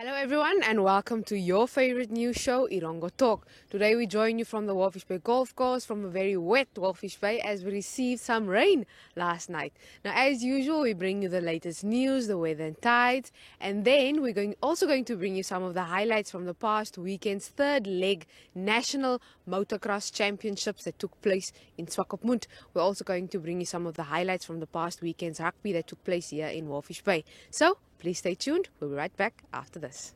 Hello everyone and welcome to your favorite news show, Irongo Talk. Today we join you from the Walfish Bay Golf Course from a very wet Walfish Bay as we received some rain last night. Now as usual we bring you the latest news, the weather and tides, and then we're also going to bring you some of the highlights from the past weekend's third leg National Motocross Championships that took place in Swakopmund. We're also going to bring you some of the highlights from the past weekend's rugby that took place here in Walfish Bay. So please stay tuned. We'll be right back after this.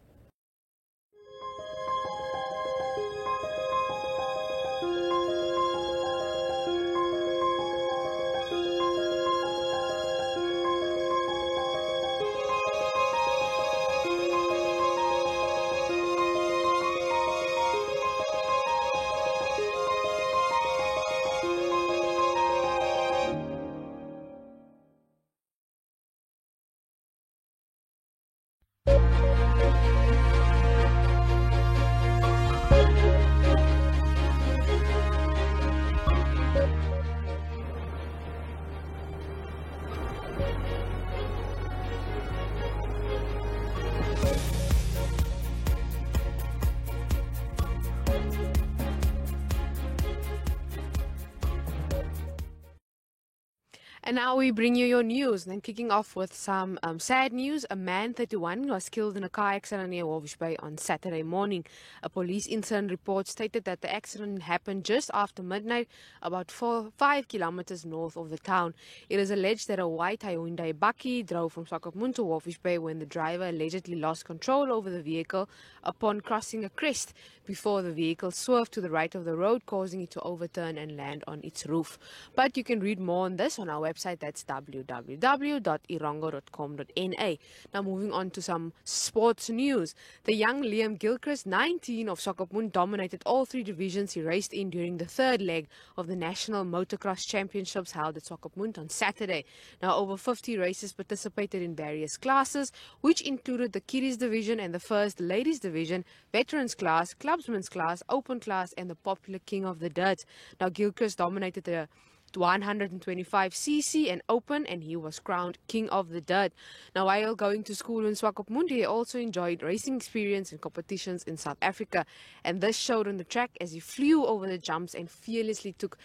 And now we bring you your news. Then kicking off with some sad news. A man, 31, was killed in a car accident near Walvish Bay on Saturday morning. A police incident report stated that the accident happened just after midnight, about 5 kilometers north of the town. It is alleged that a white Hyundai Bakkie drove from Swakopmund to Walvish Bay when the driver allegedly lost control over the vehicle upon crossing a crest before the vehicle swerved to the right of the road, causing it to overturn and land on its roof. But you can read more on this on our website. That's www.irongo.com.na. Now moving on to some sports news. The young Liam Gilchrist, 19, of Swakopmund dominated all three divisions he raced in during the third leg of the National Motocross Championships held at Swakopmund on Saturday. Now over 50 races participated in various classes, which included the Kiddies division and the First Ladies division, Veterans class, Clubsman's class, Open class, and the popular King of the Dirt. Now Gilchrist dominated the 125cc and Open, and he was crowned King of the Dirt. Now while going to school in Swakopmund, he also enjoyed racing experience and competitions in South Africa, and this showed on the track as he flew over the jumps and fearlessly took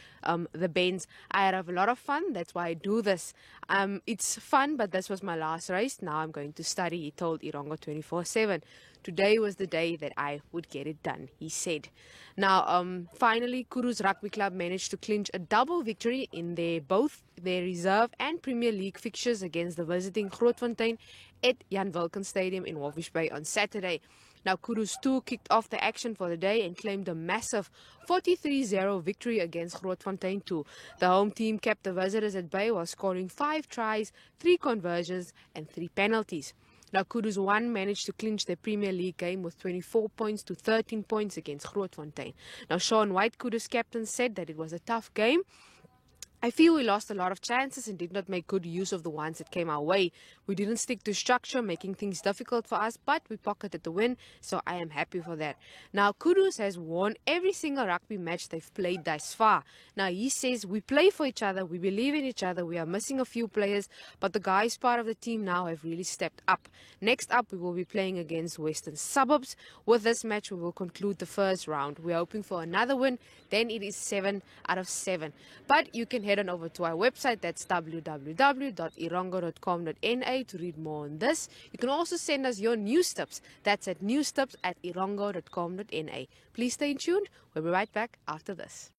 the bends. I had a lot of fun, that's why I do this. It's fun, but this was my last race. Now I'm going to study, he told Irongo 24/7. Today was the day that I would get it done, he said. Now, finally, Kuru's Rugby Club managed to clinch a double victory in both their reserve and Premier League fixtures against the visiting Grootfontein at Jan Wilkens Stadium in Walvish Bay on Saturday. Now, Kuru's 2 kicked off the action for the day and claimed a massive 43-0 victory against Grootfontein 2. The home team kept the visitors at bay while scoring 5 tries, 3 conversions and 3 penalties. Now, Kuru's 1 managed to clinch their Premier League game with 24 points to 13 points against Grootfontein. Now, Sean White, Kuru's captain, said that it was a tough game. I feel we lost a lot of chances and did not make good use of the ones that came our way. We didn't stick to structure, making things difficult for us, but we pocketed the win, so I am happy for that. Now, Kudus has won every single rugby match they've played thus far. Now, he says, we play for each other, we believe in each other, we are missing a few players, but the guys part of the team now have really stepped up. Next up, we will be playing against Western Suburbs. With this match, we will conclude the first round. We are hoping for another win, then it is 7 out of 7. But you can head on over to our website, that's www.irongo.com.na to read more on this. You can also send us your news tips, that's at newstips@irongo.com.na. Please stay tuned, we'll be right back after this.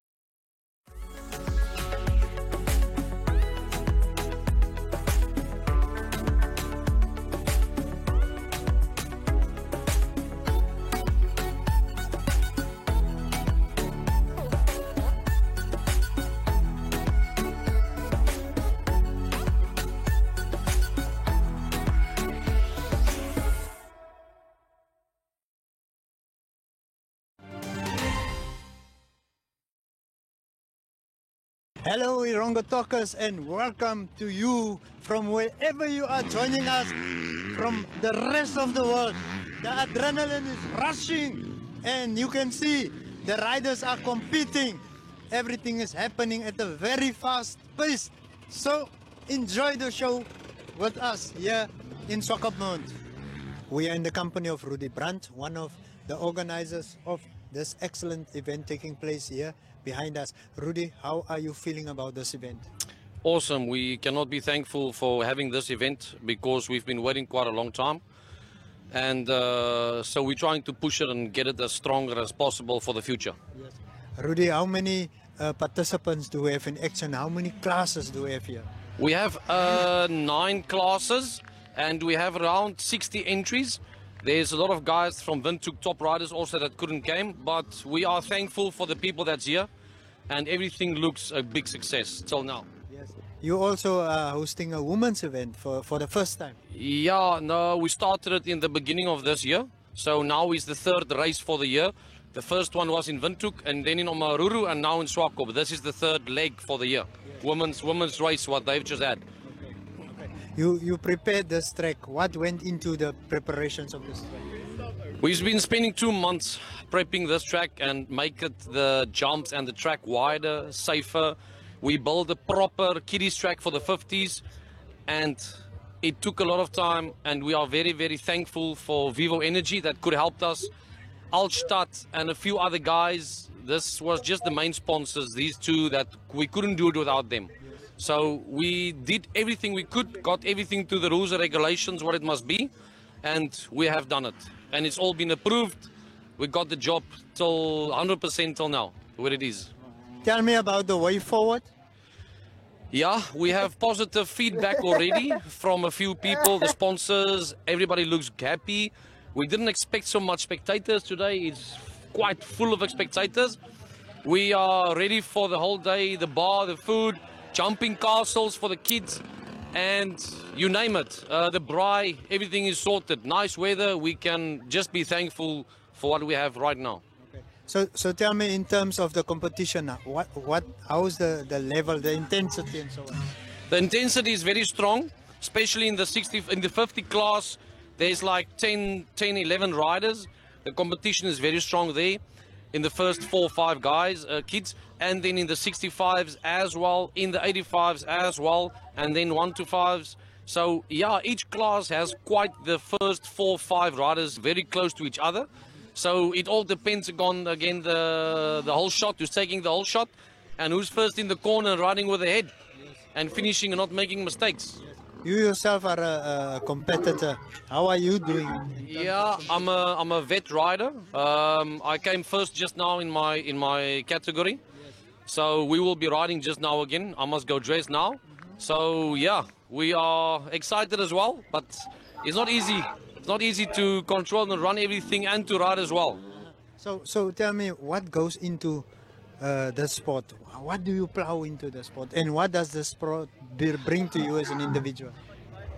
Hello Irongo Talkers, and welcome to you from wherever you are joining us from the rest of the world. The adrenaline is rushing and you can see the riders are competing. Everything is happening at a very fast pace. So enjoy the show with us here in Swakopmund. we are in the company of Rudy Brandt, one of the organizers of this excellent event taking place here behind us. Rudy, how are you feeling about this event? Awesome. We cannot be thankful for having this event because we've been waiting quite a long time. And so we're trying to push it and get it as stronger as possible for the future. Yes. Rudy, how many participants do we have in action? How many classes do we have here? We have 9 classes and we have around 60 entries. There's a lot of guys from Windhoek top riders also that couldn't came, but we are thankful for the people that's here and everything looks a big success till now. Yes. You also are hosting a women's event for the first time. Yeah, no, we started it in the beginning of this year. So now is the 3rd race for the year. The first one was in Windhoek and then in Omaruru and now in Swakop. This is the 3rd leg for the year. Women's race, what they've just had. You prepared this track. What went into the preparations of this track? We've been spending 2 months prepping this track and make it the jumps and the track wider, safer. We built a proper kiddies track for the 50s and it took a lot of time and we are very, very thankful for Vivo Energy that could help us. Altstadt and a few other guys. This was just the main sponsors, these two, that we couldn't do it without them. So we did everything we could, got everything to the rules and regulations, what it must be, and we have done it. And it's all been approved. We got the job till 100% till now, where it is. Tell me about the way forward. Yeah, we have positive feedback already from a few people, the sponsors, everybody looks happy. We didn't expect so much spectators today, it's quite full of spectators. We are ready for the whole day, the bar, the food, jumping castles for the kids, and you name it. The braai, everything is sorted. Nice weather. We can just be thankful for what we have right now. Okay. So tell me, in terms of the competition, how's the level, the intensity, and so on? The intensity is very strong, especially in the 50 class. There's like 10, 11 riders. The competition is very strong there. In the first 4 or 5 guys, kids, and then in the 65s as well, in the 85s as well, and then 1 to 5s. So yeah, each class has quite the first 4 or 5 riders very close to each other. So it all depends on, again, the whole shot, who's taking the whole shot, and who's first in the corner riding with the head, and finishing and not making mistakes. You yourself are a competitor. How are you doing? Yeah, I'm a vet rider. I came first just now in my category. So we will be riding just now again. I must go dress now. So yeah, we are excited as well, but it's not easy. It's not easy to control and run everything and to ride as well. So tell me, what goes into the sport? What do you plow into the sport, and what does the sport bring to you as an individual?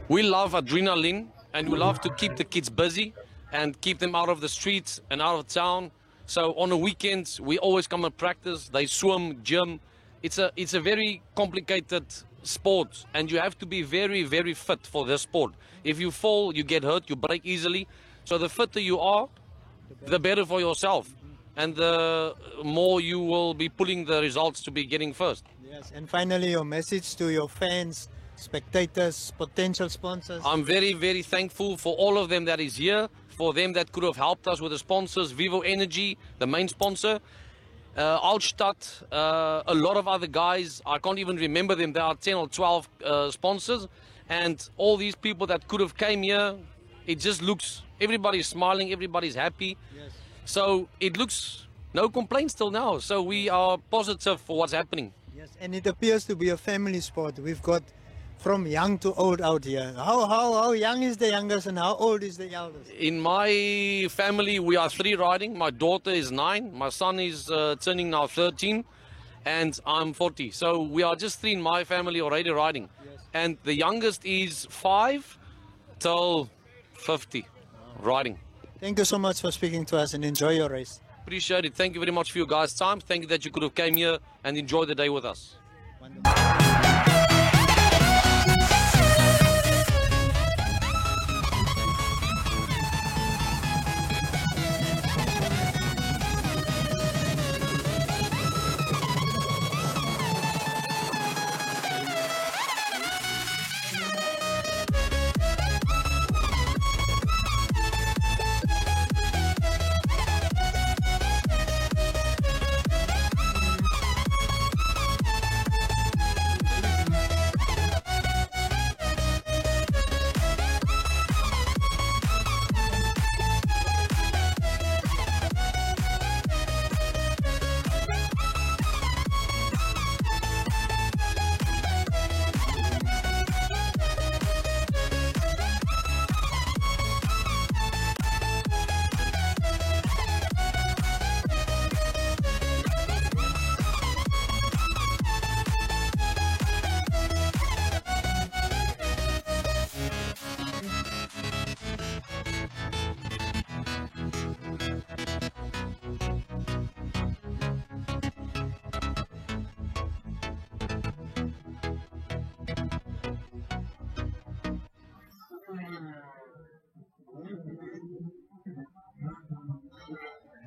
We love adrenaline, and we love to keep the kids busy and keep them out of the streets and out of town. So on the weekends, we always come and practice. They swim, gym. It's a very complicated sport, and you have to be very, very fit for this sport. If you fall, you get hurt, you break easily. So the fitter you are, the better for yourself, and the more you will be pulling the results to be getting first. Yes, and finally, your message to your fans, spectators, potential sponsors. I'm very, very thankful for all of them that is here, for them that could have helped us with the sponsors, Vivo Energy, the main sponsor, Altstadt, a lot of other guys. I can't even remember them. There are 10 or 12 sponsors, and all these people that could have came here. It just looks, everybody's smiling, everybody's happy. Yes. So it looks no complaints till now. So we are positive for what's happening. Yes, and it appears to be a family sport. We've got from young to old out here. How young is the youngest and how old is the eldest? In my family, we are 3 riding. My daughter is 9. My son is turning now 13. And I'm 40. So we are just 3 in my family already riding. Yes. And the youngest is 5 till 50 riding. Thank you so much for speaking to us, and enjoy your race. Appreciate it. Thank you very much for your guys' time. Thank you that you could have came here and enjoyed the day with us. Wonderful.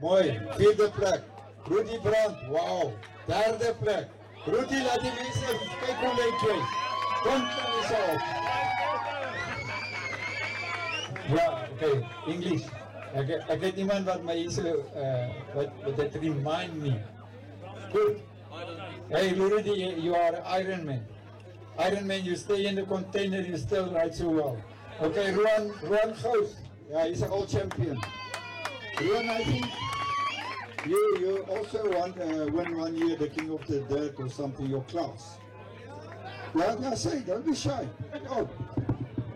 Mooi, vierde plek. Rudy Brandt, wauw. Derde plek. Rudy, laat die mensen kijken hoe leuk jy is. Kom eens op. Ja, oké, English. Ek het iemand wat my hier so, wat het remind me. Good. Hey Rudy, you are Iron Man. Iron Man, you stay in the container, you still ride so well. Okay, Ruan Gous. Yeah, he's an old champion. Ruan, I think you also won 1 year the King of the Dirt or something, your class. Like I say, don't be shy. Oh.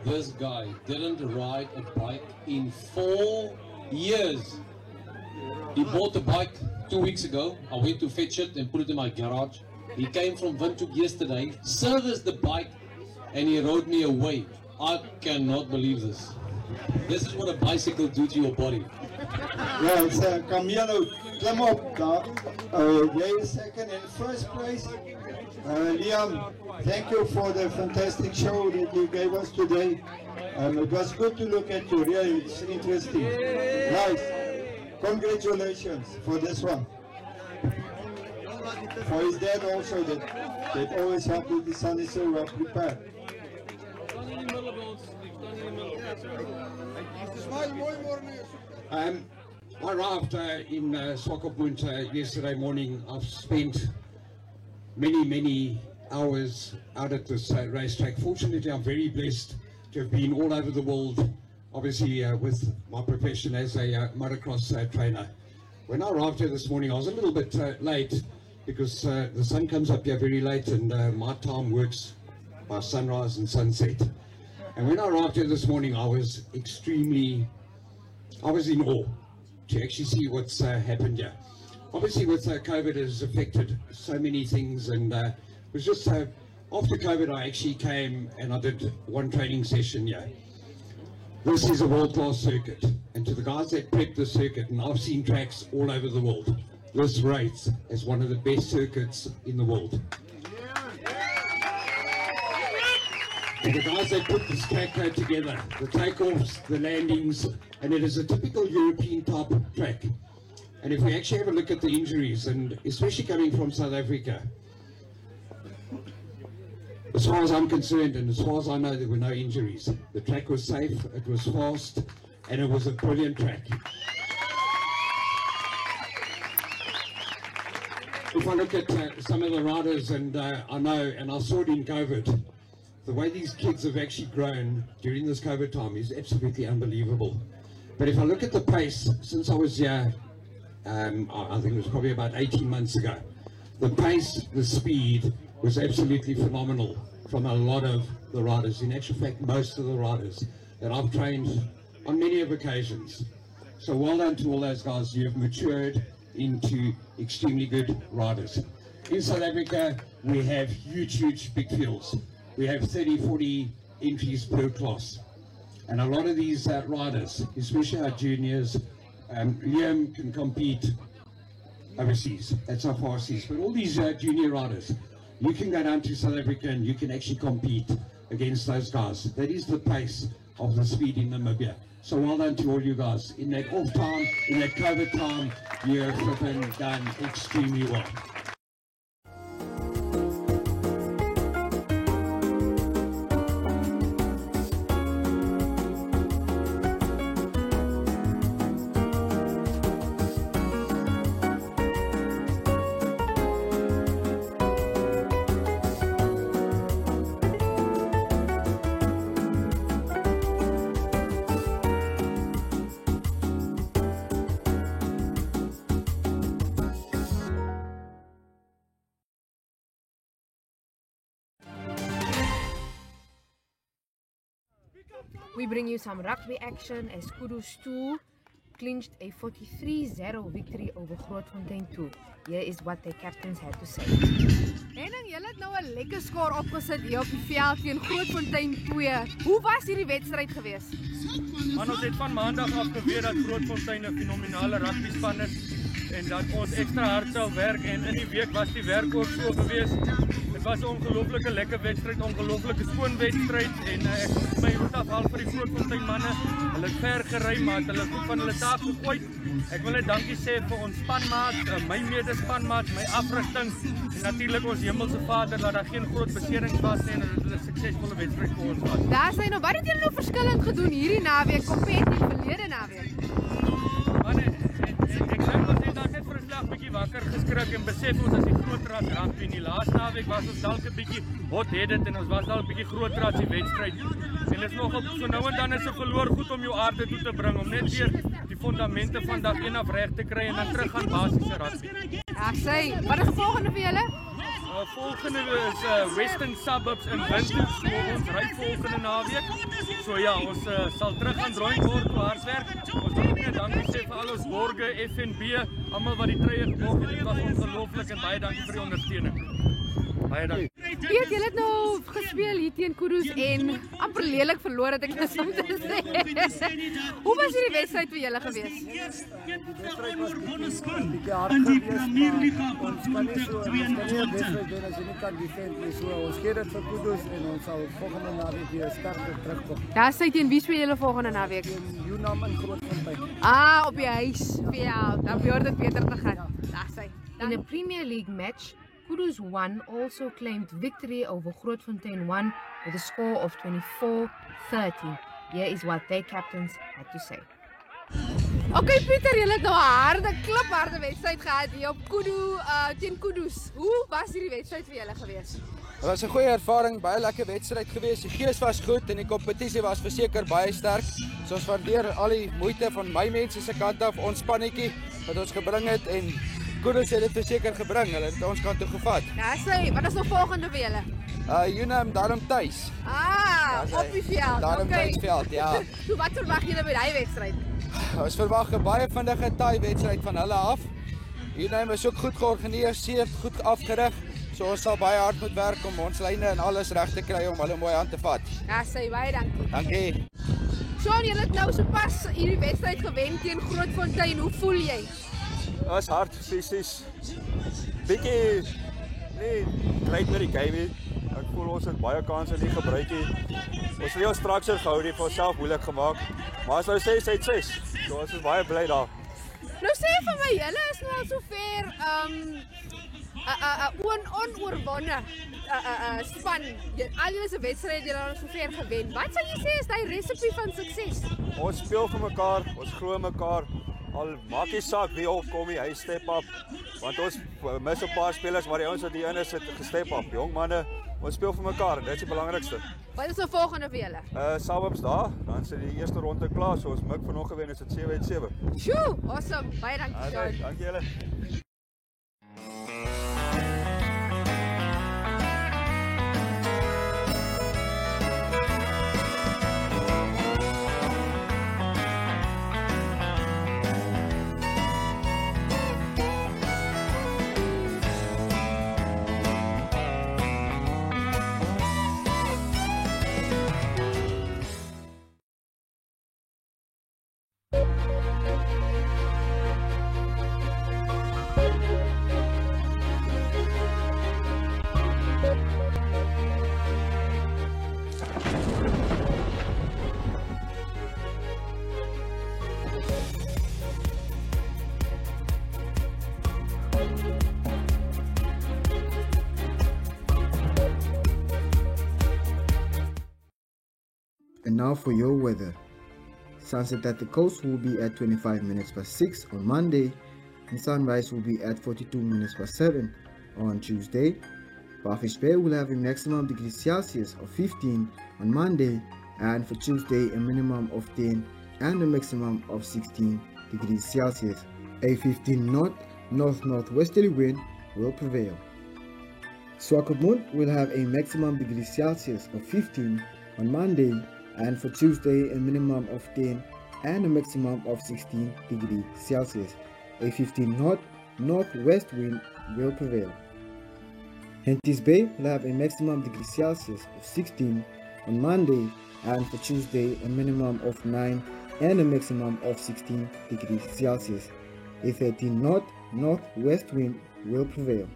This guy didn't ride a bike in 4 years. He bought a bike 2 weeks ago. I went to fetch it and put it in my garage. He came from Windhoek yesterday, serviced the bike, and he rode me away. I cannot believe this. This is what a bicycle do to your body. Yeah, it's Camilo. Klim op daar. Jy is second in first place. Liam, thank you for the fantastic show that you gave us today. It was good to look at you, really, it's interesting. Nice. Congratulations for this one. For his dad also, that always helped with the son is so well prepared. I arrived in Swakopmund yesterday morning. I've spent many hours out at this racetrack. Fortunately, I'm very blessed to have been all over the world, obviously with my profession as a motocross trainer. When I arrived here this morning, I was a little bit late because the sun comes up here very late and my time works by sunrise and sunset. And when I arrived here this morning, I was in awe to actually see what's happened here. Obviously with COVID has affected so many things, and it was just after COVID I actually came and I did one training session here. This is a world-class circuit, and to the guys that prep the circuit, and I've seen tracks all over the world, this rates as one of the best circuits in the world. And the guys that put this track together, the takeoffs, the landings, and it is a typical European type of track. And if we actually have a look at the injuries, and especially coming from South Africa, as far as I'm concerned and as far as I know, there were no injuries. The track was safe, it was fast, and it was a brilliant track. If I look at some of the riders, and I know, and I saw it in COVID, the way these kids have actually grown during this COVID time is absolutely unbelievable. But if I look at the pace, since I was here, I think it was probably about 18 months ago, the pace, the speed was absolutely phenomenal from a lot of the riders. In actual fact, most of the riders that I've trained on many of occasions. So well done to all those guys. You have matured into extremely good riders. In South Africa, we have huge big fields. We have 30-40 entries per class. And a lot of these riders, especially our juniors, Liam can compete overseas, that's how far overseas. But all these junior riders, you can go down to South Africa and you can actually compete against those guys. That is the pace of the speed in Namibia. So well done to all you guys. In that off time, in that COVID time, you have flipping done extremely well. We bring you some rugby action as Kudus 2 clinched a 43-0 victory over Grootfontein 2. Here is what their captains had to say. En julle het nou 'n lekker skaar opgesit hier op die veld teen Grootfontein 2. Hoe was hierdie wedstryd gewees? Man, ons het van maandag af geweet dat Grootfontein 'n fenominale rugby span is en dat ons ekstra hard sou werk, en in die week was die werk ook so gewees. Dit was 'n ongelooflike lekker wedstryd, ongelooflike skoon wedstryd en ek moet my hoed afhaal vir die Grootfontein manne. Hulle het ver gery, maar hulle het goed van hulle taak gegooi. Ek wil net dankie sê vir ons spanmaat, my medespanmaat, my afrigting en natuurlik ons hemelse Vader dat daar geen groot beserings was nie en dat dit 'n suksesvolle wedstryd vir ons was. Daar sy nou, wat het julle nou verskillend gedoen hierdie naweek compared to die verlede naweek? Man, ek dink ons het net vir 'n slag bietjie wakker geskrik en besef ons as die Grootras rugby in die laaste naweek was ons dalk 'n bietjie hot-headed en ons was dalk 'n bietjie Grootras die wedstryd. En dit is nog op so nou en dan is 'n verloor goed om jou aarde toe te bring om net weer die fondamente van dag 1 af reg te kry en dan terug aan basiese rugby. Ja, sy, wat is die volgende vir julle? Volgende is Western Suburbs in Windhoek, so ons ry volgende naweek. So ja, ons sal terug aan drawing board toe hardwerk. Ons wil ook net dankie sê vir al ons borge, FNB, almal wat die treë geborg het. Dit was ongelooflik en baie dankie vir die ondersteuning. Baie dankie. Piet, julle het nou gespeel hier teen Kudus en amper lelik verloor het ek net om te sê. Hoe was hierdie wedstryd vir julle gewees? Die wedstryd was bietjie hard geweest, maar ons kan nie so 'n wedstryd doen as jy nie kan defend nie. So ons gee dit vir Kudus en ons sal volgende naweek weer sterker terugkom. Daar sê teen wie speel julle volgende naweek? Unam in Grootfontein. Op die huisveld. Dan behoort dit beter te gaan. Daar sê. In a Premier League match, Kudus 1 also claimed victory over Grootfontein 1 with a score of 24-13. Here is what their captains had to say. Okay Pieter, julle het nou 'n klipharde wedstryd gehad hier op teen Kudus. Hoe was hierdie wedstryd vir julle gewees? Dit was 'n goeie ervaring, baie lekker wedstryd geweest. Die gees was goed en die kompetisie was verseker baie sterk. So ons waardeer al die moeite van my mense se kant af, ons spannetjie wat ons gebring het en Kudus het dit verseker gebring. Hulle het ons kant toe gevat. Ja, sê, wat is nog volgende vir julle? Unam daarom tuis. Op die veld. Daarom tuisveld, ja. So wat verwag julle by daai wedstryd? Ons verwag 'n baie vindige taai wedstryd van hulle af. Unam is ook goed georganiseer, goed afgerig. So ons sal baie hard moet werk om ons lyne en alles reg te kry om hulle mooi aan te vat. Ja, sê baie dankie. Dankie. Sean, julle het nou sopas hierdie wedstryd gewen teen Grootfontein. Hoe voel jy? Dit was hard fisies. Bietjie great met die game nie. Ek voel ons het baie kansse nie gebruik nie. Ons het nie ons structure gehou nie, vir onsself moeilik gemaak. Maar as nou 6 uit 6. So ons is baie bly daar. Nou sê vir my, julle is nou al so ver onoorwonne span. Al julle se wedstryde het al so ver gewen. Wat sal jy sê is die resepie van sukses? Ons speel vir mekaar, ons glo mekaar. Al maak nie saak wie opkom nie, hy step up. Want ons mis 'n paar spelers maar die ouens wat hier in is het gestep up. Jong manne, ons speel vir mekaar en dit is die belangrikste. Wat is die volgende vir julle? Suburbs daar, dan sit die eerste ronde klaar, so ons mik vanoggend gewen, is dit 7-7. Sjoe, awesome. Baie dankie, Sean. Dankie julle. And now for your weather. Sunset at the coast will be at 25 minutes past 6 on Monday, and sunrise will be at 42 minutes past 7 on Tuesday. Bowfish Bay will have a maximum degrees Celsius of 15 on Monday, and for Tuesday a minimum of 10 and a maximum of 16 degrees Celsius. A 15 knot north-northwesterly wind will prevail. Swakopmund will have a maximum degrees Celsius of 15 on Monday, and for Tuesday a minimum of 10 and a maximum of 16 degrees Celsius. A 15 knot northwest wind will prevail. Henties Bay will have a maximum degrees Celsius of 16 on Monday, and for Tuesday a minimum of 9 and a maximum of 16 degrees Celsius. A 13 knot northwest wind will prevail.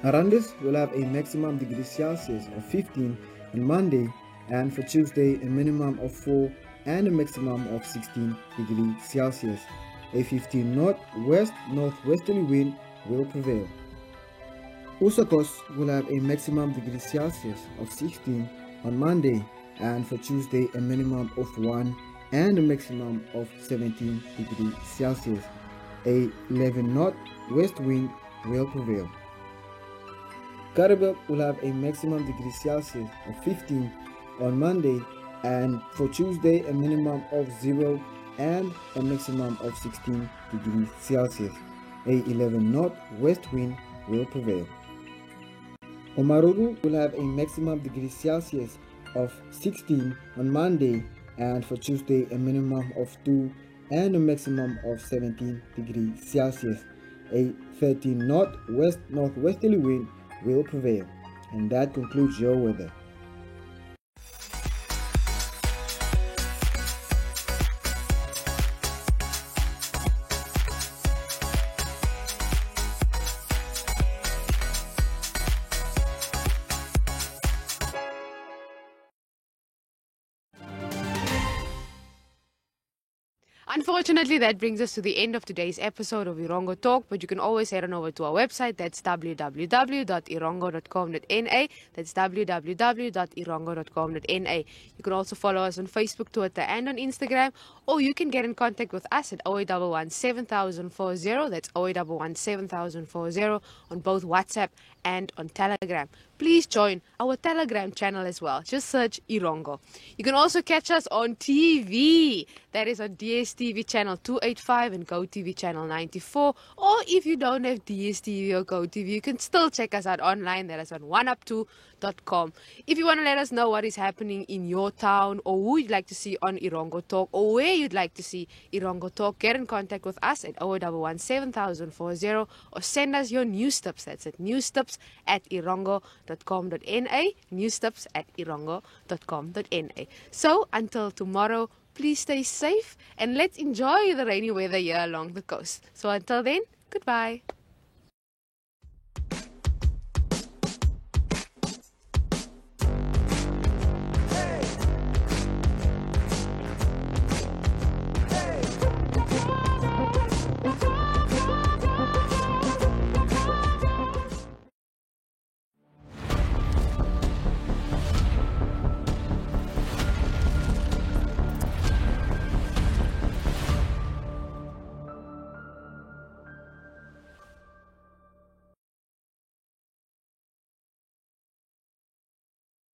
Arandis will have a maximum degree Celsius of 15 on Monday, and for Tuesday a minimum of 4 and a maximum of 16 degrees Celsius. A 15 northwesterly wind will prevail. Oosakos will have a maximum degree Celsius of 16 on Monday, and for Tuesday a minimum of 1 and a maximum of 17 degrees Celsius. A 11 northwest wind will prevail. Karabel will have a maximum degree Celsius of 15 on Monday, and for Tuesday a minimum of 0 and a maximum of 16 degrees Celsius. A 11 northwest wind will prevail. Omaruru will have a maximum degree Celsius of 16 on Monday, and for Tuesday a minimum of 2 and a maximum of 17 degrees Celsius. A 13 northwesterly wind will prevail. And that concludes your weather. Unfortunately, that brings us to the end of today's episode of Irongo Talk, but you can always head on over to our website. That's www.irongo.com.na. That's www.irongo.com.na. You can also follow us on Facebook, Twitter, and on Instagram, or you can get in contact with us at 0811 7040. That's 0811 7040 on both WhatsApp and on Telegram. Please join our Telegram channel as well. Just search Irongo. You can also catch us on TV. That is on DSTV channel 285 and GoTV channel 94. Or if you don't have DSTV or GoTV, you can still check us out online. That is on oneup2.com. If you want to let us know what is happening in your town, or who you'd like to see on Irongo Talk, or where you'd like to see Irongo Talk, get in contact with us at 0811 7040, or send us your news tips. That's at newstips@irongo.com.na, newstips@irongo.com.na. So until tomorrow, please stay safe and let's enjoy the rainy weather here along the coast. So until then, goodbye.